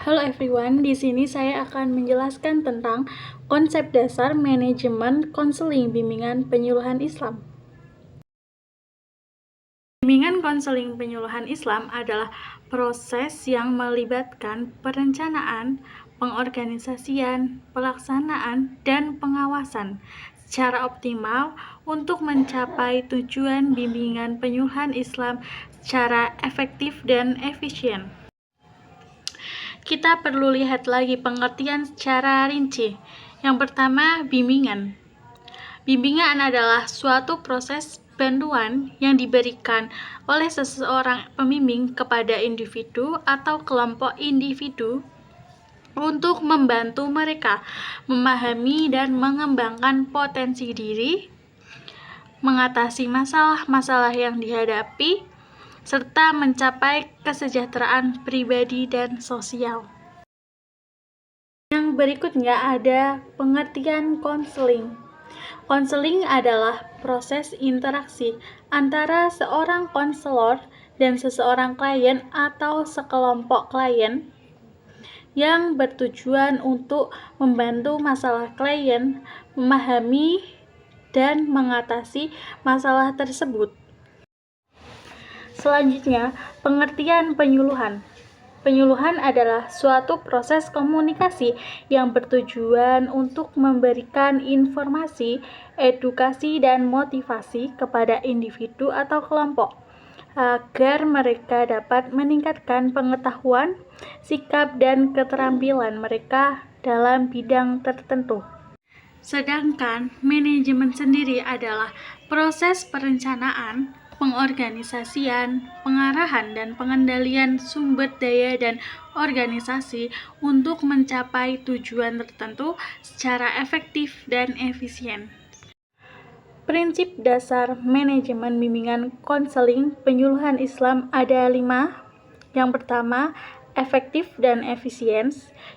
Halo everyone, di sini saya akan menjelaskan tentang konsep dasar manajemen konseling bimbingan penyuluhan Islam. Bimbingan konseling penyuluhan Islam adalah proses yang melibatkan perencanaan, pengorganisasian, pelaksanaan, dan pengawasan secara optimal untuk mencapai tujuan bimbingan penyuluhan Islam secara efektif dan efisien. Kita perlu lihat lagi pengertian secara rinci. Yang pertama, bimbingan. Bimbingan adalah suatu proses bantuan yang diberikan oleh seseorang pembimbing kepada individu atau kelompok individu untuk membantu mereka memahami dan mengembangkan potensi diri, mengatasi masalah-masalah yang dihadapi, serta mencapai kesejahteraan pribadi dan sosial. Yang berikutnya ada pengertian konseling. Konseling adalah proses interaksi antara seorang konselor dan seseorang klien atau sekelompok klien yang bertujuan untuk membantu masalah klien, memahami dan mengatasi masalah tersebut. Selanjutnya, pengertian penyuluhan. Penyuluhan adalah suatu proses komunikasi yang bertujuan untuk memberikan informasi, edukasi, dan motivasi kepada individu atau kelompok agar mereka dapat meningkatkan pengetahuan, sikap, dan keterampilan mereka dalam bidang tertentu. Sedangkan manajemen sendiri adalah proses perencanaan, pengorganisasian, pengarahan, dan pengendalian sumber daya dan organisasi untuk mencapai tujuan tertentu secara efektif dan efisien. Prinsip dasar manajemen bimbingan konseling penyuluhan Islam ada 5. Yang pertama, efektif dan efisien.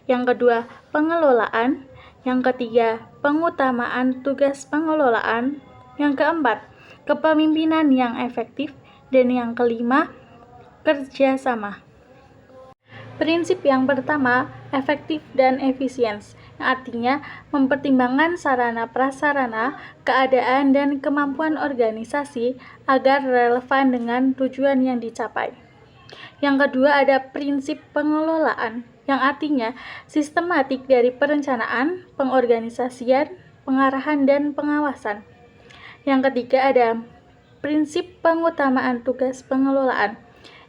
Yang kedua, pengelolaan. Yang ketiga, pengutamaan tugas pengelolaan. Yang keempat, kepemimpinan yang efektif. Dan yang kelima, kerjasama. Prinsip yang pertama, efektif dan efisien, yang artinya mempertimbangkan sarana prasarana, keadaan, dan kemampuan organisasi agar relevan dengan tujuan yang dicapai. Yang kedua ada prinsip pengelolaan, yang artinya sistematik dari perencanaan, pengorganisasian, pengarahan, dan pengawasan. Yang ketiga ada prinsip pengutamaan tugas pengelolaan,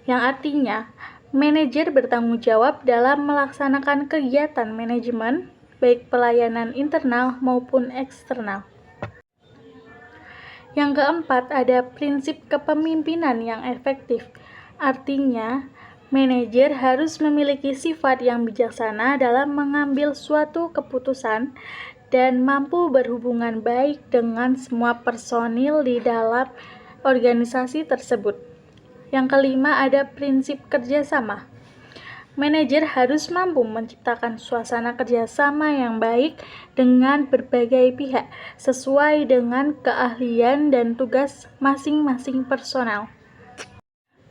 yang artinya manajer bertanggung jawab dalam melaksanakan kegiatan manajemen, baik pelayanan internal maupun eksternal. Yang keempat ada prinsip kepemimpinan yang efektif, artinya manajer harus memiliki sifat yang bijaksana dalam mengambil suatu keputusan dan mampu berhubungan baik dengan semua personil di dalam organisasi tersebut. Yang kelima ada prinsip kerjasama. Manajer harus mampu menciptakan suasana kerjasama yang baik dengan berbagai pihak sesuai dengan keahlian dan tugas masing-masing personel.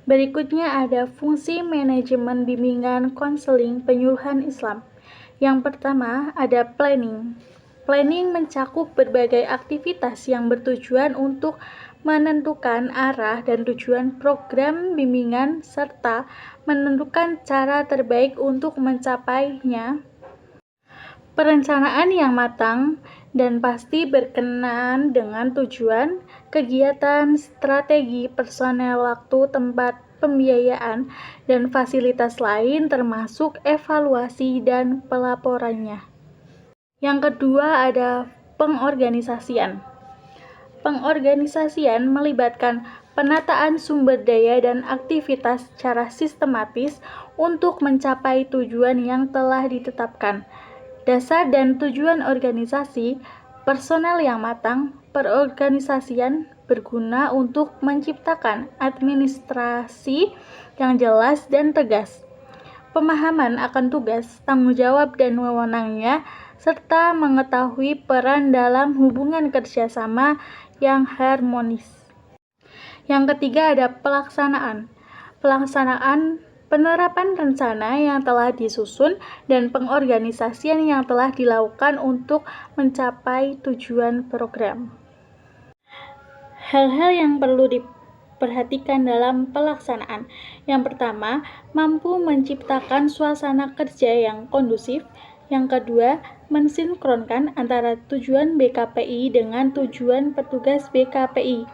Berikutnya ada fungsi manajemen bimbingan konseling penyuluhan Islam. Yang pertama ada planning. Planning mencakup berbagai aktivitas yang bertujuan untuk menentukan arah dan tujuan program bimbingan serta menentukan cara terbaik untuk mencapainya. Perencanaan yang matang dan pasti berkenan dengan tujuan, kegiatan, strategi, personel, waktu, tempat, pembiayaan, dan fasilitas lain termasuk evaluasi dan pelaporannya. Yang kedua ada pengorganisasian. Pengorganisasian melibatkan penataan sumber daya dan aktivitas secara sistematis untuk mencapai tujuan yang telah ditetapkan. Dasar dan tujuan organisasi, personel yang matang, perorganisasian berguna untuk menciptakan administrasi yang jelas dan tegas, pemahaman akan tugas, tanggung jawab dan wewenangnya, serta mengetahui peran dalam hubungan kerjasama yang harmonis. Yang ketiga ada pelaksanaan. Pelaksanaan penerapan rencana yang telah disusun, dan pengorganisasian yang telah dilakukan untuk mencapai tujuan program. Hal-hal yang perlu diperhatikan dalam pelaksanaan. Yang pertama, mampu menciptakan suasana kerja yang kondusif. Yang kedua, mensinkronkan antara tujuan BKPI dengan tujuan petugas BKPI.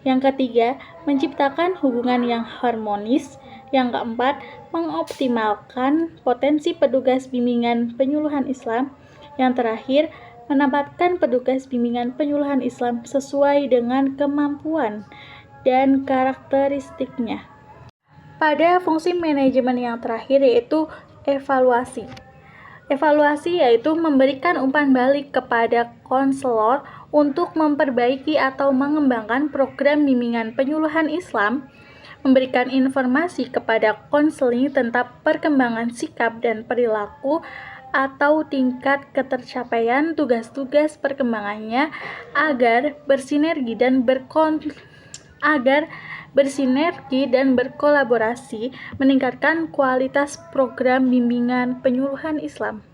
Yang ketiga, menciptakan hubungan yang harmonis. Yang keempat, mengoptimalkan potensi petugas bimbingan penyuluhan Islam. Yang terakhir, menempatkan petugas bimbingan penyuluhan Islam sesuai dengan kemampuan dan karakteristiknya. Pada fungsi manajemen yang terakhir yaitu evaluasi. Evaluasi yaitu memberikan umpan balik kepada konselor untuk memperbaiki atau mengembangkan program bimbingan penyuluhan Islam, memberikan informasi kepada konseling tentang perkembangan sikap dan perilaku atau tingkat ketercapaian tugas-tugas perkembangannya agar bersinergi dan berkolaborasi meningkatkan kualitas program bimbingan penyuluhan Islam.